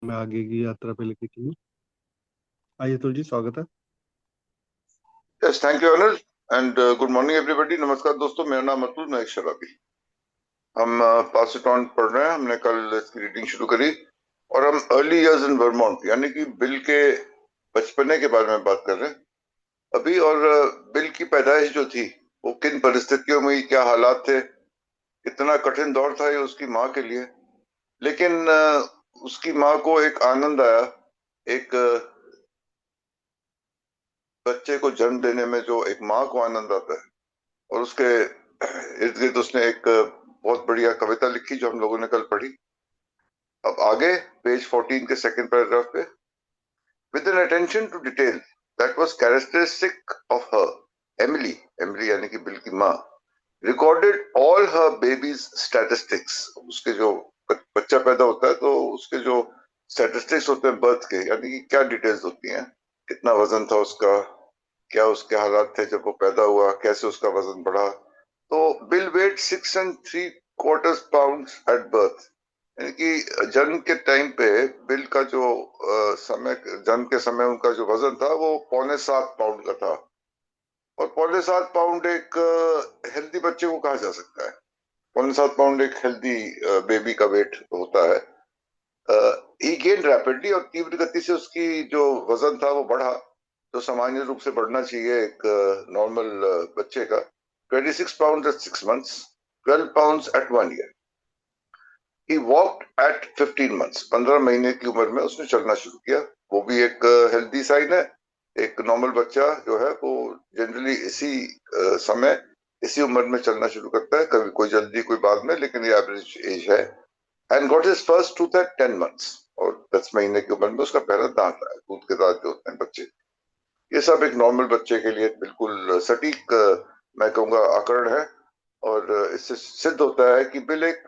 मैं आगे की यात्रा पे लेके चलूँ। आइए तो जी, स्वागत है। Yes, thank you Anil. And good morning everybody. नमस्कार दोस्तों, मेरा नाम अतुल, मैं एक शराबी। हम पास इट ऑन पढ़ रहे हैं। हमने कल इसकी रीडिंग शुरू करी और हम अर्ली इयर्स इन वर्मोंट यानी कि बिल के बचपने के बारे में बात कर रहे हैं अभी। और बिल की पैदाइश जो थी वो किन परिस्थितियों में हुई, क्या हालात थे, कितना कठिन दौर था ये उसकी माँ के लिए। लेकिन उसकी माँ को एक आनंद आया, एक बच्चे को जन्म देने में जो एक माँ को आनंद आता है। और उसके इर्द गिर्द उसने एक बहुत बढ़िया कविता लिखी जो हम लोगों ने कल पढ़ी। अब आगे पेज 14 के सेकंड पैराग्राफ पे, with an attention to detail that was characteristic of her, Emily, Emily यानी कि बिल की माँ, recorded all her baby's statistics. उसके जो बच्चा पैदा होता है तो उसके जो स्टैटिस्टिक्स होते हैं बर्थ के, यानी कि क्या डिटेल्स होती हैं, कितना वजन था उसका, क्या उसके हालात थे जब वो पैदा हुआ, कैसे उसका वजन बढ़ा। तो Bill weighed 6 3/4 pound at birth, यानी कि जन्म के टाइम पे बिल का जो समय, जन्म के समय उनका जो वजन था वो 6.25 पाउंड का था। और 6.25 पाउंड एक हेल्दी बच्चे को कहा जा सकता है। 6.25 पाउंड एक हेल्दी बेबी का वेट होता है। ही गेन रैपिडली, और तीव्र गति से उसकी जो वजन था वो बढ़ा, जो सामान्य रूप से बढ़ना चाहिए एक नॉर्मल बच्चे का। 26 pound at 6 months, 12 pound at 1 year. He walked at 15 months, 15 महीने की उम्र में उसने चलना शुरू किया। वो भी एक हेल्दी साइन है। एक नॉर्मल बच्चा जो है वो जनरली इसी समय, इसी उम्र में चलना शुरू करता है, कभी कोई जल्दी कोई बाद में, लेकिन ये एवरेज एज है। And got his first tooth at 10 months, और 10 महीने की उम्र में उसका पहला दांत आया। दूध के दांत जो होते हैं बच्चे, ये सब एक नॉर्मल बच्चे के लिए बिल्कुल सटीक, मैं कहूंगा, आकलन है। और इससे सिद्ध होता है कि बिल एक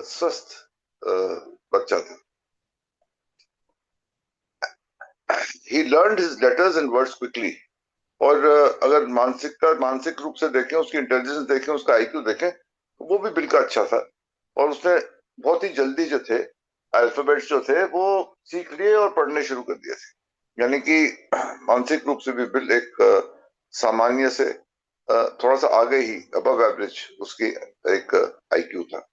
स्वस्थ बच्चा था। He learned his letters and words quickly. और अगर मानसिक रूप से देखें, उसकी इंटेलिजेंस देखें, उसका आईक्यू देखें, तो वो भी बिल का अच्छा था। और उसने बहुत ही जल्दी जो थे अल्फाबेट्स जो थे वो सीख लिए और पढ़ने शुरू कर दिए थे। यानी कि मानसिक रूप से भी बिल एक सामान्य से थोड़ा सा आगे ही, अबव एवरेज उसकी एक आईक्यू था।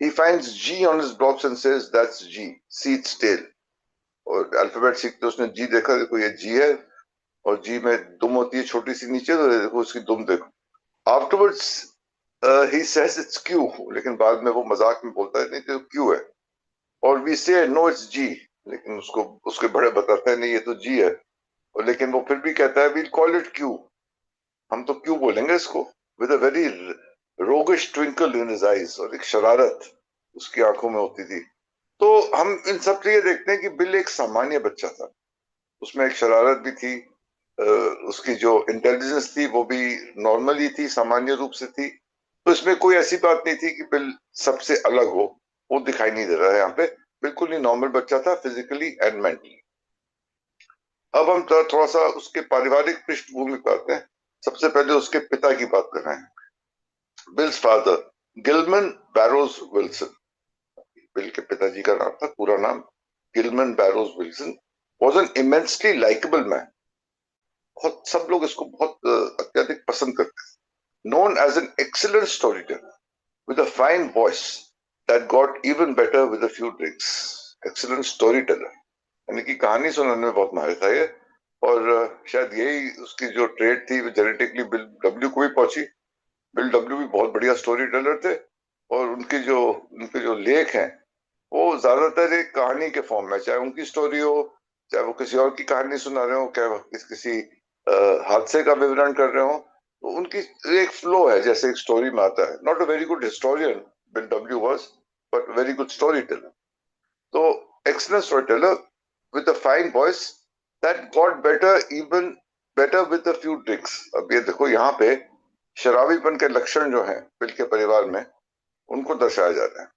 He finds G on his blocks and says that's G, seat's tail। और अल्फाबेट सीखते उसने जी देखा, देखो ये जी है, और जी में दुम होती है छोटी सी नीचे, तो देखो उसकी दुम देखो। Afterwards he says it's Q, लेकिन बाद में वो मजाक में बोलता है नहीं तो क्यू है। और वी से नो इट्स जी, लेकिन उसको उसके बड़े बताते हैं नहीं ये तो जी है। और लेकिन वो फिर भी कहता है वील कॉल इट क्यू, हम तो क्यू बोलेंगे इसको। With a very roguish twinkle in his eyes, और एक शरारत उसकी आंखों में होती थी। तो हम इन सब से ये देखते हैं कि बिल एक सामान्य बच्चा था। उसमें एक शरारत भी थी, उसकी जो इंटेलिजेंस थी वो भी नॉर्मल ही थी, सामान्य रूप से थी। तो इसमें कोई ऐसी बात नहीं थी कि बिल सबसे अलग हो, वो दिखाई नहीं दे रहा है यहाँ पे। बिल्कुल ही नॉर्मल बच्चा था, फिजिकली एंड मेंटली। अब हम थोड़ा सा उसके पारिवारिक पृष्ठभूमि पर आते हैं। सबसे पहले उसके पिता की बात कर रहे हैं। Bill's father, Gilman Barrows Wilson. Bill के पिताजी का नाम था, पूरा नाम Gilman Barrows Wilson, was an immensely likeable man. बहुत, सब लोग इसको बहुत अत्यधिक पसंद करते थे। Known as an excellent story teller with a fine voice that got even better with a few drinks. Excellent story teller यानी कि कहानी सुनाने में बहुत माहिर था ये। और शायद यही उसकी जो ट्रेड थी वो जेनेटिकली बिल डब्ल्यू को भी पहुंची। बिल डब्ल्यू भी बहुत बढ़िया स्टोरी टेलर थे। और उनके जो लेख हैं वो ज्यादातर एक कहानी के फॉर्म में, चाहे उनकी स्टोरी हो, चाहे वो किसी और की कहानी सुना रहे हो, चाहे वो किसी हादसे का विवरण कर रहे हो, तो उनकी एक फ्लो है जैसे एक स्टोरी में आता है। Not a very good historian Bill W was, but very good story teller. तो excellent story teller with a fine voice that got better with a few drinks. अब ये देखो यहाँ पे शराबीपन के लक्षण जो हैं बिल के परिवार में, उनको दर्शाया जा रहा है।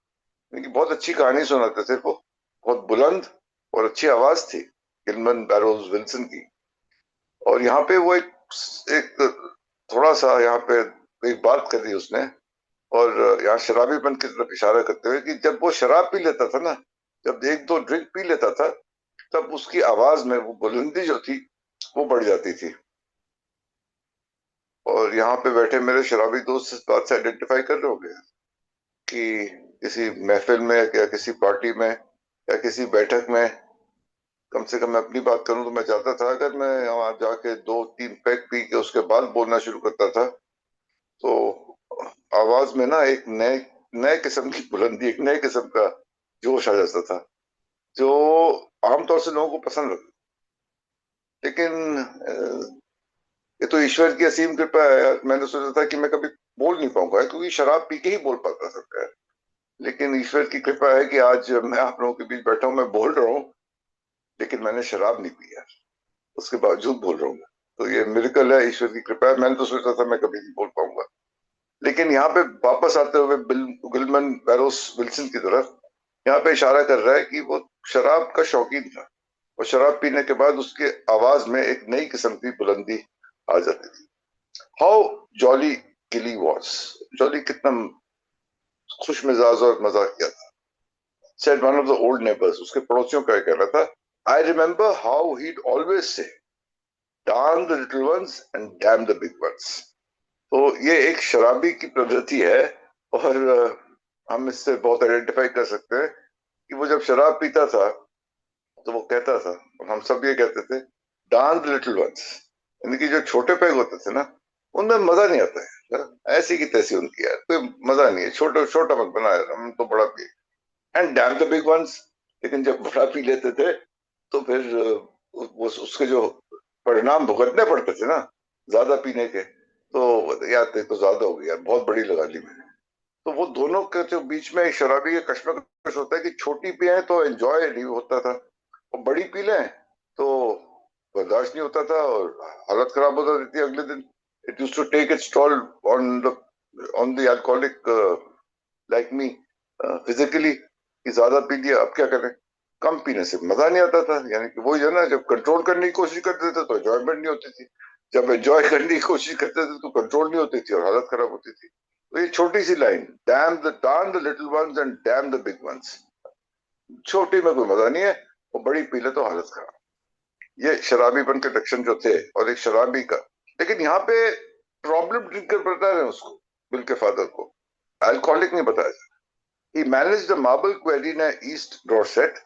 क्योंकि बहुत अच्छी कहानी सुनाते थे वो, बहुत बुलंद और अच्छी आवाज थी गिलमन बैरोज विल्सन की। और यहाँ पे वो एक थोड़ा सा यहाँ पे एक बात कर दी उसने। और यहाँ शराबीपन की तरफ इशारा करते हुए कि जब वो शराब पी लेता था ना, जब एक दो ड्रिंक पी लेता था तब उसकी आवाज में वो बुलंदी जो थी वो बढ़ जाती थी। और यहाँ पे बैठे मेरे शराबी दोस्त इस बात से आइडेंटिफाई कर रहे होंगे कि किसी महफिल में या किसी पार्टी में या किसी बैठक में, कम से कम मैं अपनी बात करूं तो मैं चाहता था अगर मैं वहां जाके दो तीन पैक पी के उसके बाद बोलना शुरू करता था तो आवाज में ना एक नए नए किस्म की बुलंदी, एक नए किस्म का जोश आ जाता था जो आमतौर से लोगों को पसंद लगता। लेकिन ये तो ईश्वर की असीम कृपा है यार। मैंने सोचा था कि मैं कभी बोल नहीं पाऊंगा क्योंकि शराब पी के ही बोल पाता था। लेकिन ईश्वर की कृपा है कि आज मैं आप लोगों के बीच बैठा हूं, मैं बोल रहा हूँ, लेकिन मैंने शराब नहीं पी यार, उसके बावजूद बोल रहा हूँ। तो ये मिरेकल है, ईश्वर की कृपा है। मैंने तो सोचा था मैं कभी नहीं बोल पाऊंगा। लेकिन यहाँ पे वापस आते हुए बिल गुलमन बैरोस विल्सन की तरफ यहाँ पे इशारा कर रहा है कि वो शराब का शौकीन था और शराब पीने के बाद उसके आवाज में एक नई किस्म की बुलंदी आ जाती थी। How jolly Kili was, jolly कितना खुश मिजाज और मजाकिया था। said one of the old neighbors, उसके पड़ोसियों का कहना था, I remember how he'd always say, darn the little ones and damn the big ones. तो ये एक शराबी की प्रवृत्ति है और हम इससे बहुत आइडेंटिफाई कर सकते हैं कि वो जब शराब पीता था तो वो कहता था, और हम सब ये कहते थे, डांस द लिटिल वंस, यानी कि जो छोटे पैग होते थे ना उनमें मजा नहीं आता है, ऐसी की तैसी उनकी यार, कोई मजा नहीं है, छोटा छोटा मत बना यार, हम तो बड़ा पिए। And damn the big ones, लेकिन जब बड़ा पी लेते थे तो फिर उसके जो परिणाम भुगतने पड़ते थे ना ज्यादा पीने के, तो यार ये तो ज्यादा हो गया यार, बहुत बड़ी लगा ली मैंने। तो वो दोनों के जो बीच में एक शराबी का कश्मकश होता है कि छोटी पिए तो एंजॉय नहीं होता था और बड़ी पी लें तो बर्दाश्त नहीं होता था और हालत खराब हो जाती थी अगले दिन। It used to take its toll on the alcoholic like me physically, कि ज्यादा पी लिया अब क्या करें। कम पीने से मजा नहीं आता था, यानी कि वही है ना, जब कंट्रोल करने की कोशिश करते थे तो एंजॉयमेंट नहीं होती थी, जब एंजॉय करने की कोशिश करते थे तो कंट्रोल नहीं होती थी और हालत खराब होती थी। तो ये छोटी सी line, damn the little ones and damn the big ones, छोटी में कोई मजा नहीं है वो बड़ी पी ले तो हालत खराब। ये शराबीपन के लक्षण जो थे और एक शराबी का। लेकिन यहाँ पे प्रॉब्लम ड्रिंकर बता रहे हैं उसको, बिल के फादर को, अल्कोहलिक नहीं बताया। He managed the marble quarry in East Dorset,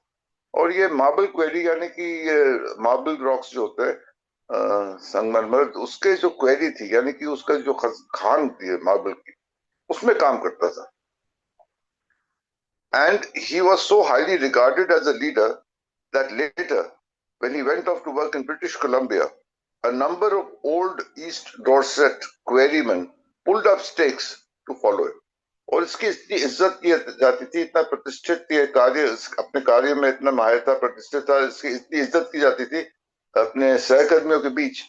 और ये मार्बल क्वेरी यानी कि ये मार्बल रॉक्स जो होते हैं संगमरमर, उसके जो क्वेरी थी यानी कि उसका जो खान थी मार्बल की, उसमें काम करता था। And he was so highly regarded as a leader that later when he went off to work in British Columbia, a number of old East Dorset quarrymen pulled up stakes to follow him. और इसकी इतनी इज्जत की जाती थी, इतना प्रतिष्ठित ये कार्य, अपने कार्य में इतना माहिर था, प्रतिष्ठित था, इसकी इतनी इज्जत की जाती थी अपने सहकर्मियों के बीच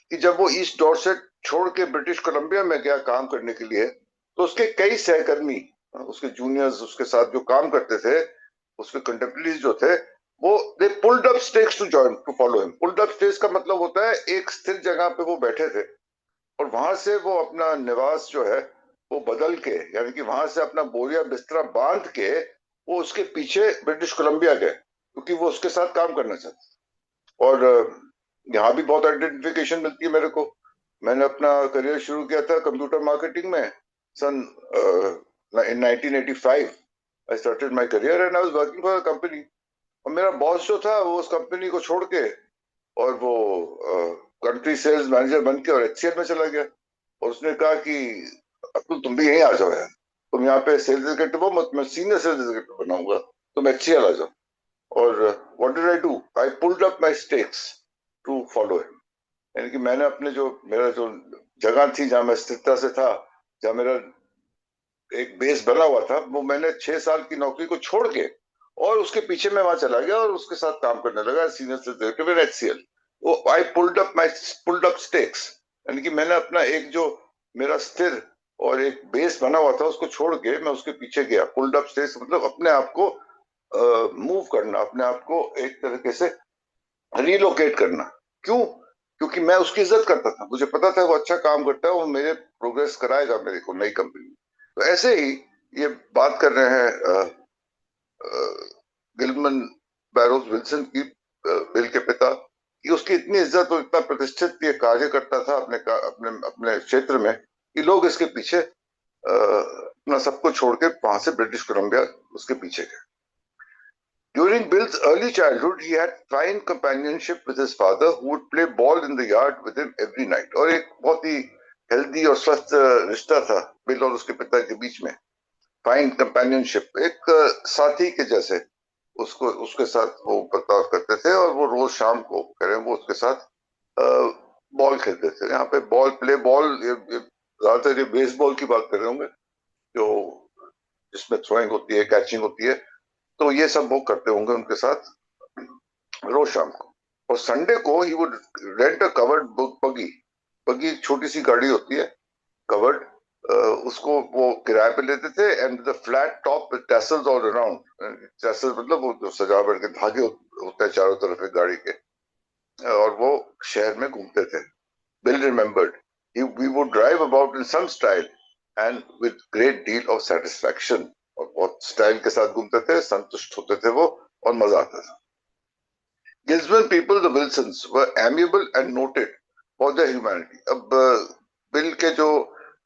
कि जब वो ईस्ट डॉर्सेट छोड़ के ब्रिटिश कोलंबिया में गया काम करने के लिए तो उसके कई सहकर्मी, उसके जूनियर्स, उसके साथ जो काम करते थे, उसके कंटेम्परेरीज जो थे, वो they pulled up stakes to join to follow him. Pulled up stakes का मतलब होता है एक स्थिर जगह पे वो बैठे थे और वहां से वो अपना निवास जो है वो बदल के, यानी कि वहां से अपना बोरिया बिस्तरा बांध के वो उसके पीछे ब्रिटिश कोलंबिया गए क्योंकि वो उसके साथ काम करना चाहते। और यहाँ भी बहुत आइडेंटिफिकेशन मिलती है मेरे को। मैंने अपना करियर शुरू किया था कंप्यूटर मार्केटिंग में सन in 1985। I started my career and I was working for a company। और मेरा बॉस जो था वो उस कंपनी को छोड़ के और वो कंट्री सेल्स मैनेजर बन के और एचसीएल में चला गया। और उसने कहा कि अब्दुल तुम भी यहीं आ जाओ यार, तुम यहाँ पे सेल्स एग्जीक्यूटिव हो मत, मैं सीनियर सेल्स एग्जीक्यूटिव बनाऊंगा, तुम एचसीएल आ जाओ। और what did I do, I pulled up my stakes to follow him. यानी कि मैंने अपने जो मेरा जो जगह थी जहां मैं स्थिरता से था, जहां मेरा एक बेस बना हुआ था, वो मैंने 6 साल की नौकरी को छोड़ के और उसके पीछे मैं वहां चला गया और उसके साथ काम करने लगा senior sales executive in HCL. वो आई पुल्ड अप स्टेक्स, यानी कि मैंने अपना एक जो मेरा स्थिर और एक बेस बना हुआ था उसको छोड़ के मैं उसके पीछे गया। पुल्ड अप स्टेक्स मतलब अपने आप को मूव करना, अपने आप को एक तरीके से रिलोकेट करना। क्यों? क्योंकि मैं उसकी इज्जत करता था, मुझे पता था वो अच्छा काम करता है, वो मेरे प्रोग्रेस कराएगा मेरे को नई कंपनी में। तो ऐसे ही ये बात कर रहे हैं गिलमन बैरोज विल्सन की, बिल के पिता कि उसकी इतनी इज्जत और इतना प्रतिष्ठित ये कार्य करता था अपने अपने अपने क्षेत्र में कि लोग इसके पीछे अपना सब कुछ छोड़ के वहां से ब्रिटिश कोलंबिया उसके पीछे गए. During Bill's early childhood, he had fine companionship with his father, who would play ball in the yard with him every night. और एक बहुत ही हेल्दी और स्वस्थ रिश्ता था बिल और उसके पिता के बीच में. फाइन कंपेनियनशिप, एक साथी के जैसे उसको उसके साथ वो बर्ताव करते थे और वो रोज शाम को करें वो उसके साथ बॉल खेलते थे. यहाँ पे बॉल, प्ले बॉल, ज्यादातर ये बेसबॉल की बात कर रहे होंगे जो जिसमें थ्रोइंग होती है, कैचिंग होती है. तो ये सब वो करते होंगे उनके साथ रोज शाम को. और संडे को he would rent a covered बगी. बगी छोटी सी गाड़ी होती है कवर्ड, उसको वो किराए पे लेते थे. And the flat top with tassels all around. Tassels मतलब वो जो सजावट के धागे होते हैं चारों तरफ एक गाड़ी के, और वो शहर में घूमते थे. Bill remembered we would drive about in some style and with great deal of satisfaction. और बहुत स्टाइल के साथ घूमते थे, संतुष्ट होते थे वो, और मजा आता था. Gisborne people, the Wilsons, were amiable and noted for their humanity. अब बिल के जो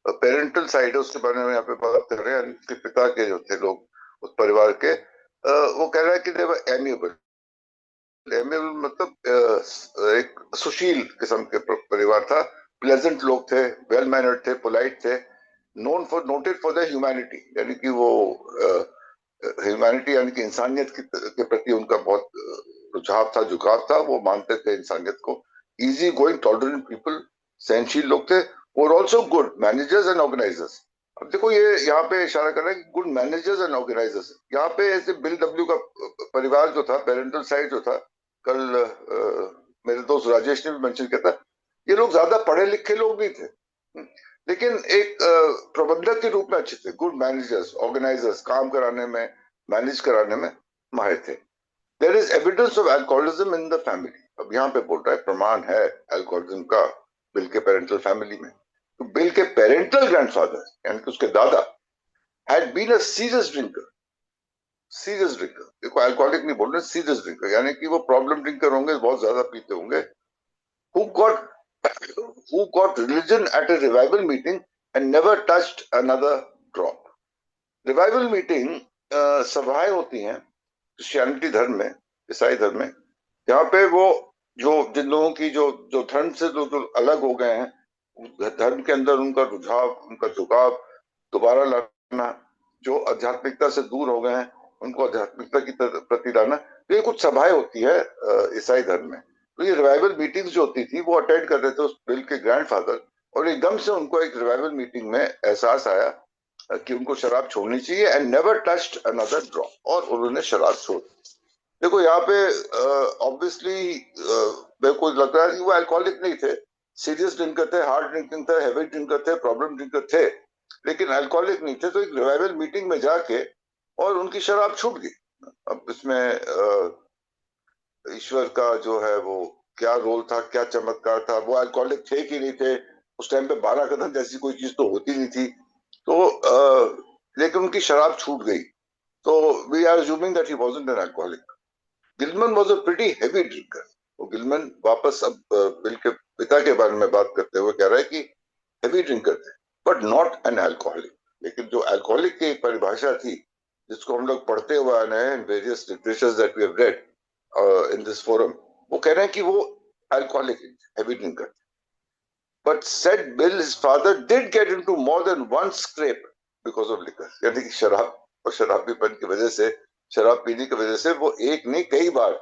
पेरेंटल साइड है उसके बारे में यहाँ पे बात कर रहे हैं. उनके पिता के जो थे लोग उस परिवार के, वो कह रहा है कि they were amiable. amiable मतलब एक सुशील किस्म के परिवार था. प्लेजेंट लोग थे, वेल मैनर्ड थे, पोलाइट थे, नोटेड फॉर द ह्यूमैनिटी, यानी कि वो ह्यूमैनिटी यानी कि इंसानियत के प्रति उनका बहुत रुझाव था, झुकाव था. वो मानते थे इंसानियत को. इजी गोइंग, टॉलरेंट पीपल, सहनशील लोग थे. और also good managers and organisers. अब देखो ये यहाँ पे इशारा कर रहा है कि गुड मैनेजर्स एंड ऑर्गेनाइजर्स. यहाँ पे ऐसे बिल डब्ल्यू का परिवार जो था, पेरेंटल साइड जो था, कल मेरे दोस्त राजेश ने भी मेंशन किया था, ये लोग ज्यादा पढ़े लिखे लोग नहीं थे, लेकिन एक प्रबंधक के रूप में अच्छे थे. गुड मैनेजर्स, ऑर्गेनाइजर्स, काम कराने में, मैनेज कराने में माहिर थे. There is evidence of alcoholism in the family. अब यहाँ पे बोल रहा है प्रमाण है अल्कोहलिज्म का बिल के पेरेंटल फैमिली में. तो बिल के पेरेंटल ग्रैंडफादर यानी कि उसके दादा had been a serious drinker. Serious drinker, देखो अल्कोहलिक नहीं बोल रहे, सीरियस ड्रिंकर, यानी कि वो प्रॉब्लम ड्रिंकर होंगे, बहुत ज्यादा पीते होंगे. who got religion at a revival meeting and never touched another drop. Revival meeting सभाएं होती हैं क्रिश्चियनिटी धर्म में, ईसाई धर्म में, जहाँ पे वो जो जिन लोगों की जो धर्म से जो अलग हो गए हैं, धर्म के अंदर उनका रुझाव, उनका झुकाव दोबारा लाना, जो आध्यात्मिकता से दूर हो गए हैं उनको आध्यात्मिकता की प्रति लाना. तो ये कुछ सभाएं होती है ईसाई धर्म में. तो ये रिवाइवल मीटिंग्स जो होती थी वो अटेंड कर रहे थे उस बिल के ग्रैंडफादर. और एकदम से उनको एक रिवाइवल मीटिंग में एहसास आया कि उनको शराब छोड़नी चाहिए. And never touched another drop. और उन्होंने शराब छोड़. देखो यहाँ पे ऑब्वियसली मेरे को लग रहा है कि वो अल्कोहलिक नहीं थे, सीरियस ड्रिंकर थे, हार्ड ड्रिंकिंग थे, हेवी ड्रिंकर थे, प्रॉब्लम ड्रिंकर थे, लेकिन अल्कोहलिक नहीं थे. तो एक रिवाइवल मीटिंग में जाके और उनकी शराब छूट गई. अब इसमें ईश्वर का जो है वो क्या रोल था, क्या चमत्कार था. वो अल्कोहलिक थे कि नहीं थे, उस टाइम पे 12 कदम जैसी कोई चीज तो होती नहीं थी. तो लेकिन उनकी शराब छूट गई. तो we are assuming that he wasn't an alcoholic. Gilman was a pretty heavy drinker. वो गिलमन वापस अब बिल के पिता के बारे में बात करते हुए कह रहा है कि हेवी ड्रिंकर थे बट नॉट एन अल्कोहलिक. लेकिन जो अल्कोहलिक की परिभाषा थी जिसको हम लोग पढ़ते हुए आए हैं in various literatures that we have read in this forum, वो कह रहे हैं कि वो alcoholic, heavy drinker. But said Bill, his father did get into more than one scrape because of liquor. यानी कि शराब और शराबीपन की वजह से, शराब पीने की वजह से वो एक नहीं कई बार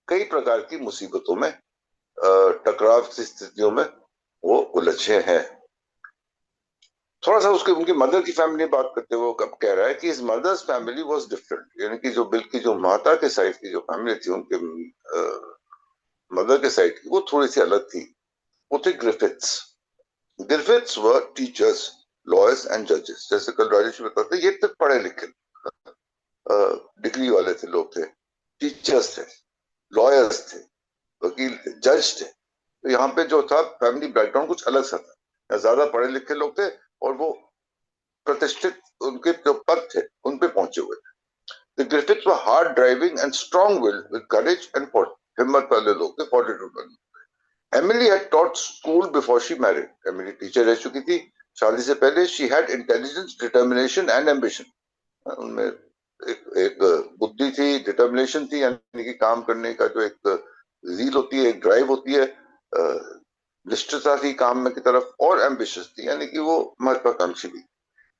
कई प्रकार की मुसीबतों में, टकराव की स्थितियों में वो उलझे हैं. थोड़ा सा उसके उनकी मदर की फैमिली बात करते हुए कब कह रहा है कि his mother's family was different. यानी कि जो बिल की जो माता के साइड की जो फैमिली थी, उनके मदर के साइड की, वो थोड़ी सी अलग थी. वो थे Griffiths. Griffiths were teachers, lawyers and जजेस. जैसे कल राजेश बताते, ये तो पढ़े लिखे डिग्री वाले थे, लोग थे, टीचर्स थे, लॉयर्स थे, वकील थे, जज थे. तो यहाँ पे जो था फैमिली बैकग्राउंड कुछ अलग सा था. ज्यादा पढ़े लिखे लोग थे और वो प्रतिष्ठित उनके जो पद थे उन पे पहुंचे हुए थे. The Griffiths were hard driving and strong-willed with courage and हिम्मत वाले लोग थे, fortitude वाले. Emily had taught school before she married. Emily teacher रह चुकी थी शादी से पहले. She had intelligence, determination and ambition. उनमें एक बुद्धि थी, डिटर्मिनेशन थी, यानी कि काम करने का जो एक रील होती है, एक ड्राइव होती है, निष्ठता थी काम में की तरफ, और एम्बिशियस थी, यानी कि वो महत्वाकांक्षी थी.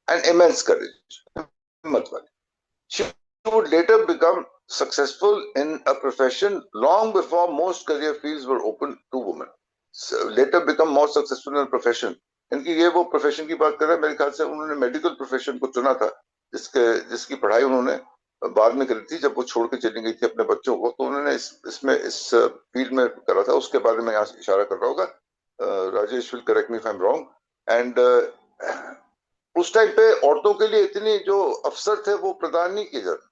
एंड इमेंस करेज, हिम्मत वाली. She would later become successful in a profession long before most career fields were open to women. So, later become more successful in a profession. इनकी ये वो प्रोफेशन की बात कर रहे हैं, मेरे ख्याल से उन्होंने मेडिकल प्रोफेशन को चुना था, जिसकी पढ़ाई उन्होंने बाद में करी थी. जब वो छोड़ के चली गई थी अपने बच्चों को, तो उन्होंने इस फील्ड में करा था. उसके बारे में यहाँ इशारा कर रहा होगा. Rajesh will correct me if I am wrong. And उस टाइम पे औरतों के लिए इतनी जो अवसर थे वो प्रदान नहीं किए जाते,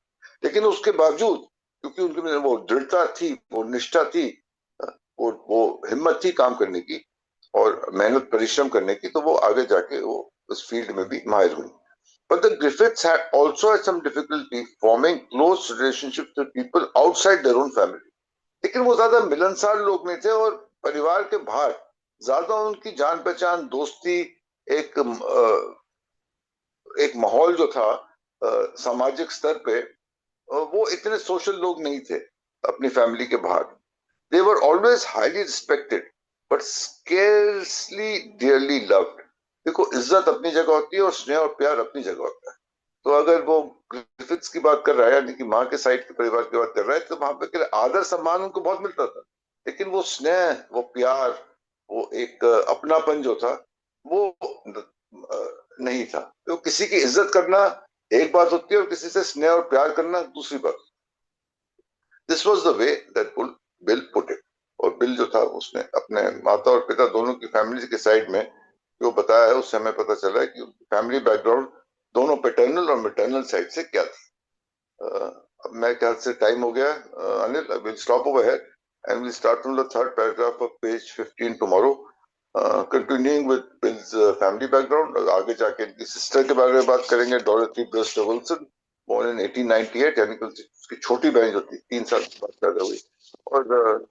लेकिन उसके बावजूद क्योंकि उनके में वो दृढ़ता थी, वो निष्ठा थी, वो हिम्मत थी काम करने की और मेहनत परिश्रम करने की, तो वो आगे जाके वो उस फील्ड में भी माहिर हुई. But the Griffiths had also had some difficulty forming close relationships with people outside their own family. लेकिन वो ज्यादा मिलनसार लोग नहीं थे और परिवार के बाहर ज्यादा उनकी जान पहचान, दोस्ती, एक माहौल जो था सामाजिक स्तर पे, वो इतने सोशल लोग नहीं थे अपनी फैमिली के बाहर. They were always highly respected but scarcely dearly loved. देखो, इज्जत अपनी जगह होती है और स्नेह और प्यार अपनी जगह होता है. तो अगर वो ग्रिफिथ्स की बात कर रहा है, यानी कि माँ के साइड के परिवार की बात कर रहा है, तो वहां पे आदर सम्मान उनको बहुत मिलता था, लेकिन वो स्नेह, वो प्यार, वो एक अपनापन जो था वो नहीं था. तो किसी की इज्जत करना एक बात होती है और किसी से स्नेह और प्यार करना दूसरी बात. This was the way that bill put it. और बिल जो था उसने अपने माता और पिता दोनों की फैमिली के साइड में जो बताया है, उससे हमें पता चला है कि फैमिली बैकग्राउंड दोनों पैटर्नल और मैटरनल साइड से क्या था. अब मैं ख्याल से टाइम हो गया. Anil, I will stop over here and will start from the third paragraph of page 15 tomorrow. Continuing with bills family background. आगे जाके इनकी सिस्टर के बारे में बात करेंगे, Dorothy Brewster Wilson, born in 1898, यानी कि उसकी छोटी बहन जो थी 3 साल बाद पैदा हुई. और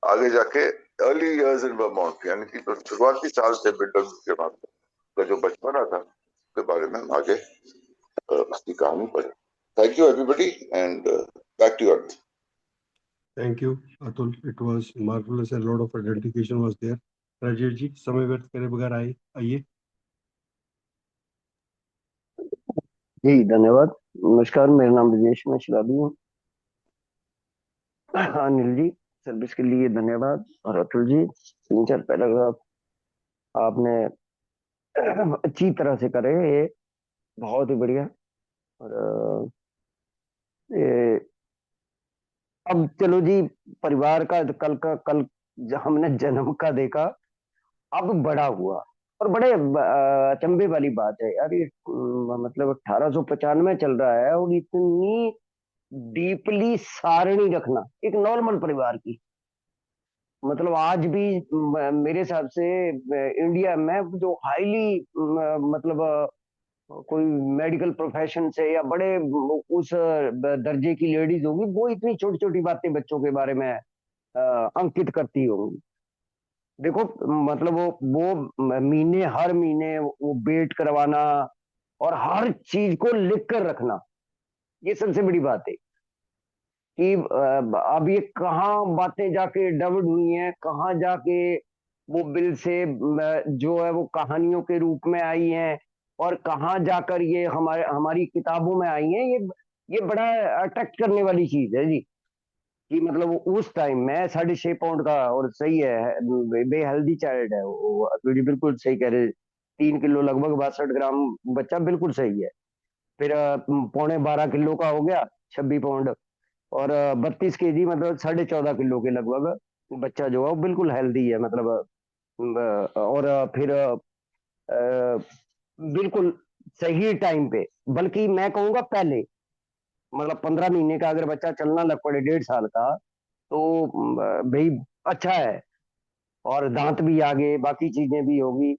आगे जाके अर्ली इयर्स इन वर्मोंट, यानी कि जो शुरुआती साल थे बिल्डर के बाद का जो बचपना था, उसके बारे में हम आगे उसकी कहानी पढ़े. Thank you everybody and back to you. Thank you, Atul. It was marvelous and a lot of identification was there. Rajesh ji, समय व्यर्थ करे बगैर आइए. जी धन्यवाद. नमस्कार, मेरा नाम ब्रजेश मेश्रावी हूँ. अनिल जी, सर्विस के लिए धन्यवाद. और अतुल जी, 3-4 पैराग्राफ आपने अच्छी तरह से करे, ये बहुत ही बढ़िया. और अब चलो जी, परिवार का कल हमने जन्म का देखा, अब बड़ा हुआ. और बड़े अचंभे वाली बात है यार, ये मतलब 1895 चल रहा है और इतनी डीपली सारणी रखना एक नॉर्मल परिवार की, मतलब आज भी मेरे हिसाब से इंडिया में जो हाईली मतलब कोई मेडिकल प्रोफेशन से या बड़े उस दर्जे की लेडीज होगी, वो इतनी छोटी छोटी बातें बच्चों के बारे में अंकित करती होंगी. देखो, मतलब वो महीने हर महीने वो वेट करवाना और हर चीज को लिख कर रखना, ये सबसे बड़ी बात है कि अब ये कहाँ बातें जाके डबड हुई हैं, कहाँ जाके वो बिल से जो है वो कहानियों के रूप में आई हैं और कहाँ जाकर ये हमारी किताबों में आई हैं. ये बड़ा अट्रैक्ट करने वाली चीज है जी, कि मतलब उस टाइम में 6.5 पाउंड का, और सही है, बेहेल्दी चाइल्ड है वो. अतुल जी बिल्कुल सही कह रहे. 3 किलो लगभग 62 ग्राम बच्चा, बिल्कुल सही है. फिर 12.25 किलो का हो गया 26 पाउंड, और 32 केजी मतलब 14.5 किलो के लगभग बच्चा जो है वो बिल्कुल हेल्दी है. मतलब और फिर बिल्कुल सही टाइम पे, बल्कि मैं कहूंगा पहले, मतलब 15 महीने का अगर बच्चा चलना लग पड़े, 1.5 साल का, तो भाई अच्छा है. और दांत भी आगे, बाकी चीजें भी होगी,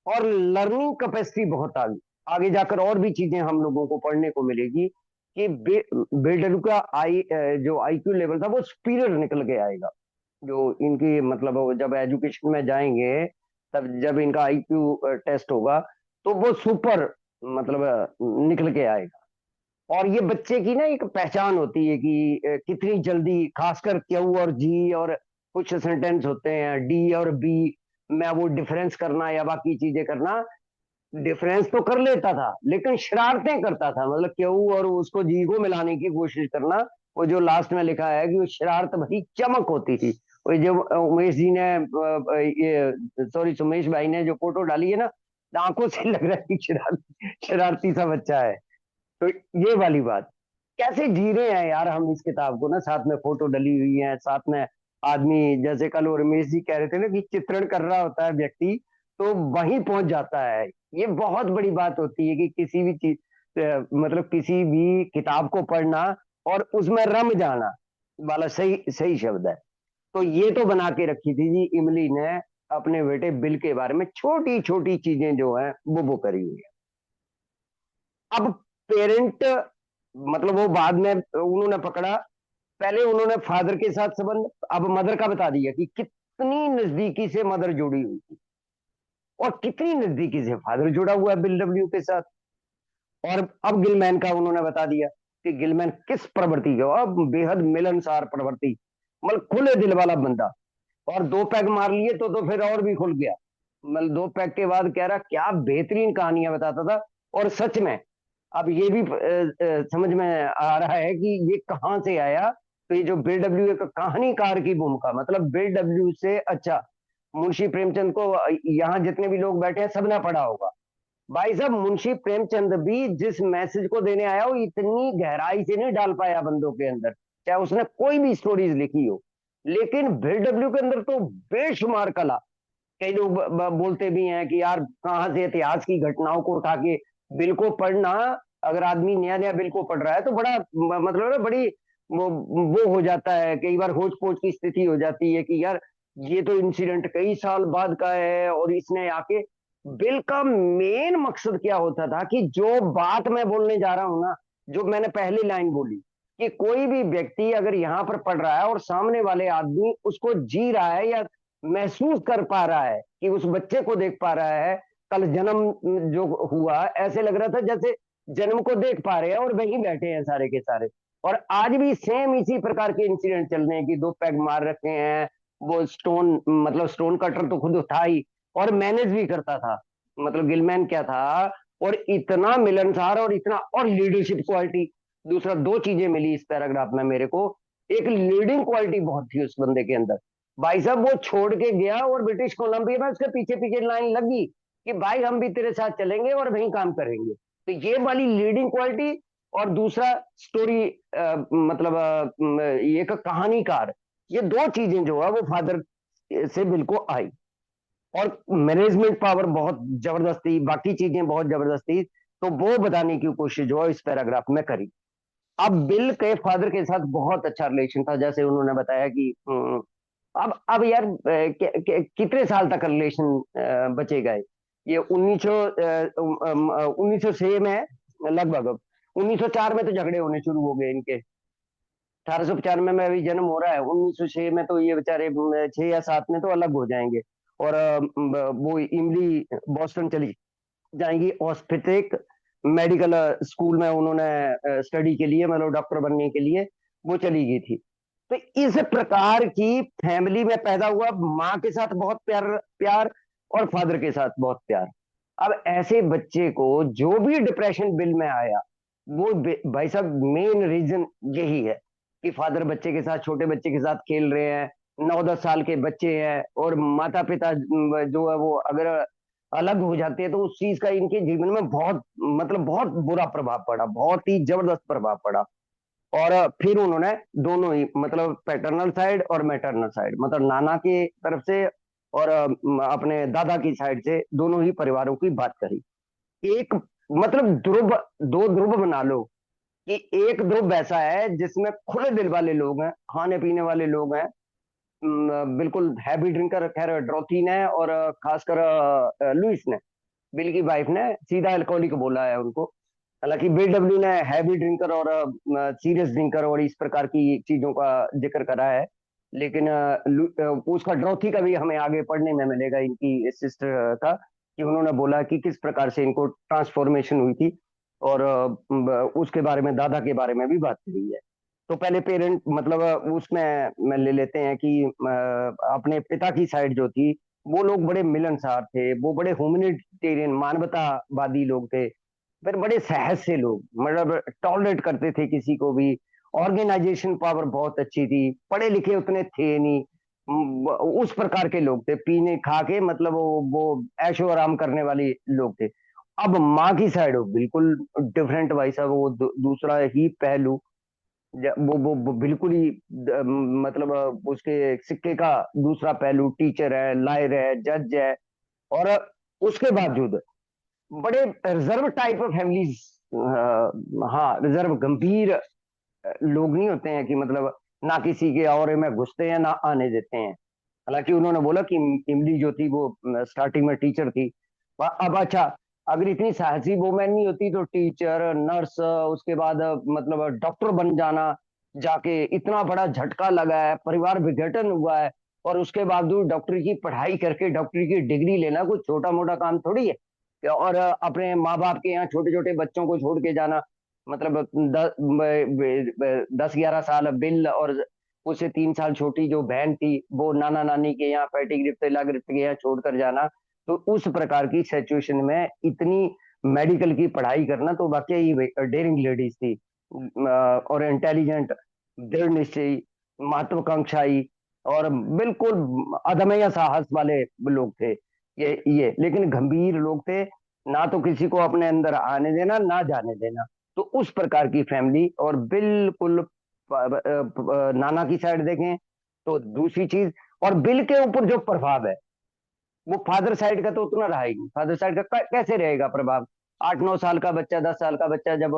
और लर्निंग कैपेसिटी बहुत आगे आगे जाकर और भी चीजें हम लोगों को पढ़ने को मिलेगी. कि बिल्डर का जो आईक्यू लेवल था वो सुपीरियर निकल के आएगा। जो इनकी मतलब वो जब एजुकेशन में जाएंगे, तब जब इनका आईक्यू टेस्ट होगा तो वो सुपर मतलब निकल के आएगा। और ये बच्चे की ना एक पहचान होती है कि कितनी जल्दी, खासकर क्यू और जी, और कुछ सेंटेंस होते हैं डी और बी में वो डिफरेंस करना या बाकी चीजें करना। डिफरेंस तो कर लेता था लेकिन शरारतें करता था, मतलब क्यू और उसको जी को मिलाने की कोशिश करना। वो जो लास्ट में लिखा है कि वो शरारत भरी चमक होती थी। वो जो उमेश जी ने ये सॉरी सुमेश भाई ने जो फोटो डाली है ना, आंखों से लग रहा है कि शरारती सा बच्चा है। तो ये वाली बात, कैसे जी रहे हैं यार हम इस किताब को ना, साथ में फोटो डली हुई है, साथ में आदमी, जैसे कल वो रमेश जी कह रहे थे ना कि चित्रण कर रहा होता है व्यक्ति तो वहीं पहुंच जाता है। ये बहुत बड़ी बात होती है कि किसी भी चीज मतलब किसी भी किताब को पढ़ना और उसमें रम जाना वाला सही सही शब्द है। तो ये तो बना के रखी थी जी इमली ने अपने बेटे बिल के बारे में, छोटी छोटी चीजें जो है वो करी हुई है। अब पेरेंट मतलब वो बाद में उन्होंने पकड़ा, पहले उन्होंने फादर के साथ संबंध, अब मदर का बता दिया कि कितनी नजदीकी से मदर जुड़ी हुई थी और कितनी नजदीकी से फादर जुड़ा हुआ है बिल डब्ल्यू के साथ। और अब गिलमैन का उन्होंने बता दिया कि गिलमैन किस प्रवृत्ति का, अब बेहद मिलनसार प्रवृत्ति, मतलब खुले दिल वाला बंदा। और दो पैग मार लिए तो फिर और भी खुल गया। मतलब दो पैग के बाद कह रहा क्या बेहतरीन कहानियां बताता था। और सच में अब ये भी समझ में आ रहा है कि ये कहाँ से आया। तो ये जो बिल डब्ल्यू एक कहानीकार की भूमिका, मतलब बिल डब्ल्यू से अच्छा मुंशी प्रेमचंद को यहाँ जितने भी लोग बैठे हैं सबने पढ़ा होगा। भाई साहब मुंशी प्रेमचंद भी जिस मैसेज को देने आया वो इतनी गहराई से नहीं डाल पाया बंदों के अंदर, चाहे उसने कोई भी स्टोरीज लिखी हो। लेकिन बिल डब्ल्यू के अंदर तो बेशुमार कला। कई लोग बोलते भी हैं कि यार कहाँ से इतिहास की घटनाओं को उठा के बिल को पढ़ना। अगर आदमी नया नया बिल को पढ़ रहा है तो बड़ा मतलब ना बड़ी वो हो जाता है, कई बार होच पोच की स्थिति हो जाती है कि यार ये तो इंसिडेंट कई साल बाद का है और इसने आके। बिल का मेन मकसद क्या होता था कि जो बात मैं बोलने जा रहा हूं ना, जो मैंने पहली लाइन बोली कि कोई भी व्यक्ति अगर यहाँ पर पढ़ रहा है और सामने वाले आदमी उसको जी रहा है या महसूस कर पा रहा है कि उस बच्चे को देख पा रहा है, कल जन्म जो हुआ ऐसे लग रहा था जैसे जन्म को देख पा रहे हैं और वहीं बैठे हैं सारे के सारे। और आज भी सेम इसी प्रकार के इंसिडेंट चल रहे हैं कि दो पैग मार रखे हैं। वो स्टोन मतलब स्टोन कटर तो खुद उठा ही और मैनेज भी करता था, मतलब गिलमैन क्या था। और इतना मिलनसार और इतना और लीडरशिप क्वालिटी। दूसरा दो चीजें मिली इस पैराग्राफ में मेरे को। एक लीडिंग क्वालिटी बहुत थी उस बंदे के अंदर। भाई साहब वो छोड़ के गया और ब्रिटिश कोलंबिया में उसके पीछे पीछे लाइन लगी कि भाई हम भी तेरे साथ चलेंगे और वहीं काम करेंगे। तो ये वाली लीडिंग क्वालिटी। और दूसरा स्टोरी मतलब एक कहानीकार। ये दो चीजें जो है वो फादर से बिल्कुल आई। और मैनेजमेंट पावर बहुत जबरदस्त थी, बाकी चीजें बहुत जबरदस्त थी। तो वो बताने की कोशिश जो है इस पैराग्राफ में करी। अब बिल के फादर के साथ बहुत अच्छा रिलेशन था, जैसे उन्होंने बताया कि अब यार कितने साल तक रिलेशन बचेगा ये 1906 में लगभग। 1904 में तो झगड़े होने शुरू हो गए इनके। 1895 में अभी जन्म हो रहा है, 1906 में तो ये बेचारे 6 या 7 में तो अलग हो जाएंगे। और वो इमली बॉस्टन चली जाएंगी ऑस्पिटेक मेडिकल स्कूल में, उन्होंने स्टडी के लिए मतलब डॉक्टर बनने के लिए वो चली गई थी। तो इस प्रकार की फैमिली में पैदा हुआ, माँ के साथ बहुत प्यार प्यार और फादर के साथ बहुत प्यार। अब ऐसे बच्चे को जो भी डिप्रेशन बिल में आया, वो भाई साहब मेन रीजन यही है कि फादर बच्चे के साथ, छोटे बच्चे के साथ खेल रहे हैं, 9-10 साल के बच्चे हैं और माता पिता जो है वो अगर अलग हो जाते हैं तो उस चीज का इनके जीवन में बहुत मतलब बहुत बुरा प्रभाव पड़ा, बहुत ही जबरदस्त प्रभाव पड़ा। और फिर उन्होंने दोनों ही मतलब पैटर्नल साइड और मैटरनल साइड, मतलब नाना की तरफ से और अपने दादा की साइड से दोनों ही परिवारों की बात करी। एक मतलब ध्रुव, दो ध्रुव बना लो कि एक ध्रुव ऐसा है जिसमें खुले दिल वाले लोग हैं, खाने पीने वाले लोग हैं, बिल्कुल हैवी ड्रिंकर, खैर ड्रॉथी ने और खासकर लुइस ने, बिल की वाइफ ने सीधा अल्कोहलिक बोला है उनको। हालांकि बीडब्ल्यू ने हैवी ड्रिंकर और सीरियस ड्रिंकर और इस प्रकार की चीजों का जिक्र करा है, लेकिन उसका ड्रॉथी का भी हमें आगे पढ़ने में मिलेगा इनकी सिस्टर का, कि उन्होंने बोला कि किस प्रकार से इनको ट्रांसफॉर्मेशन हुई थी, और उसके बारे में, दादा के बारे में भी बात करी है। तो पहले पेरेंट मतलब उसमें मैं ले लेते हैं कि अपने पिता की साइड जो थी, वो लोग बड़े मिलनसार थे, वो बड़े ह्यूमैनिटेरियन मानवतावादी लोग थे, फिर बड़े सहज से लोग, मतलब टॉलरेट करते थे किसी को भी। ऑर्गेनाइजेशन पावर बहुत अच्छी थी, पढ़े लिखे उतने थे नहीं, उस प्रकार के लोग थे, पीने खा के मतलब वो ऐशो आराम करने वाले लोग थे। अब माँ की साइड हो बिल्कुल डिफरेंट भाई साहब, वो दूसरा ही पहलू, वो बिल्कुल ही मतलब उसके सिक्के का दूसरा पहलू, टीचर है, लायर है, जज है, और उसके बावजूद बड़े रिजर्व टाइप ऑफ फैमिलीज। हाँ, रिजर्व, गंभीर लोग नहीं होते हैं कि मतलब ना किसी के औरे में घुसते हैं ना आने देते हैं। हालांकि उन्होंने बोला कि इमली जो थी वो स्टार्टिंग में टीचर थी। अब अच्छा, अगर इतनी साहसी वोमेन नहीं होती तो टीचर, नर्स, उसके बाद मतलब डॉक्टर बन जाना, जाके इतना बड़ा झटका लगा है, परिवार विघटन हुआ है, और उसके बावजूद डॉक्टरी की पढ़ाई करके डॉक्टरी की डिग्री लेना कोई छोटा मोटा काम थोड़ी है। और अपने माँ बाप के यहाँ छोटे छोटे बच्चों को छोड़ के जाना, मतलब 10-11 साल बिल, और उससे 3 साल छोटी जो बहन थी वो नाना नानी के यहाँ, पैटी गिरफ्त गिरफ्त के यहाँ छोड़कर जाना। तो उस प्रकार की सिचुएशन में इतनी मेडिकल की पढ़ाई करना तो वाकई ही डेयरिंग लेडीज थी, और इंटेलिजेंट, दृढ़ निश्चयी, महत्वाकांक्षाई, और बिल्कुल अदम्य साहस वाले लोग थे ये, लेकिन गंभीर लोग थे, ना तो किसी को अपने अंदर आने देना ना जाने देना। तो उस प्रकार की फैमिली, और बिल्कुल नाना की साइड देखें तो दूसरी चीज, और बिल के ऊपर जो प्रभाव है वो फादर साइड का तो उतना रहा ही नहीं। फादर साइड का कैसे रहेगा प्रभाव? 8-9 साल का बच्चा, 10 साल का बच्चा जब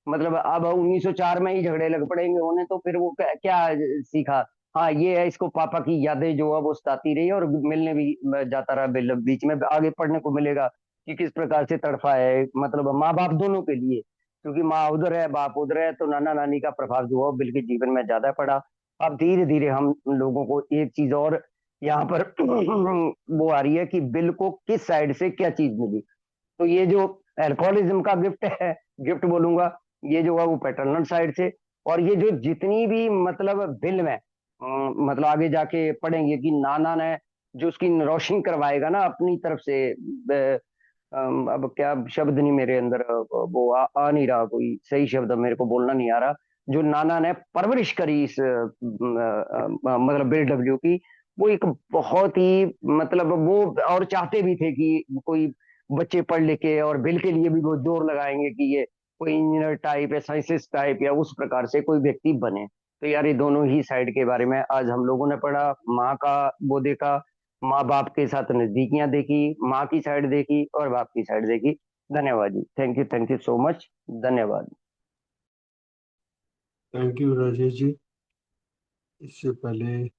मतलब अब 1904 में ही झगड़े लग पड़ेंगे होने, तो फिर वो क्या सीखा? हाँ, ये है, इसको पापा की यादें जो है वो सताती रही, और मिलने भी जाता रहा बिल, बीच में आगे पढ़ने को मिलेगा कि किस प्रकार से तड़फा है, मतलब माँ बाप दोनों के लिए, क्योंकि माँ उधर है बाप उधर है, तो नाना नानी का प्रभाव जो है बिल के जीवन में ज्यादा पड़ा। अब धीरे धीरे हम लोगों को एक चीज और यहाँ पर वो आ रही है कि बिल को किस साइड से क्या चीज मिली। तो ये जो अल्कोहलिज्म का गिफ्ट है, गिफ्ट बोलूंगा, ये जो है वो पैटर्नल साइड से। और ये जो जितनी भी मतलब बिल में मतलब आगे जाके पढ़ेंगे कि नाना ने जो उसकी रोशनी करवाएगा ना अपनी तरफ से, अब क्या शब्द नहीं मेरे अंदर, वो आ नहीं रहा, कोई सही शब्द मेरे को बोलना नहीं आ रहा। जो नाना ने परवरिश करी इस मतलब बिल डब्ल्यू की, वो एक बहुत ही मतलब वो, और चाहते भी थे कि कोई बच्चे पढ़ लिखे, और बिल के लिए भी वो जोर लगाएंगे कि ये कोई इंजीनियर टाइप या साइंटिस्ट टाइप या उस प्रकार से कोई व्यक्ति बने। तो यार ये दोनों ही साइड के बारे में आज हम लोगों ने पढ़ा, माँ का वो देखा, माँ बाप के साथ नजदीकियां देखी, माँ की साइड देखी और बाप की साइड देखी। धन्यवाद जी, थैंक यू सो मच, धन्यवाद। Thank you Rajesh ji. इससे पहले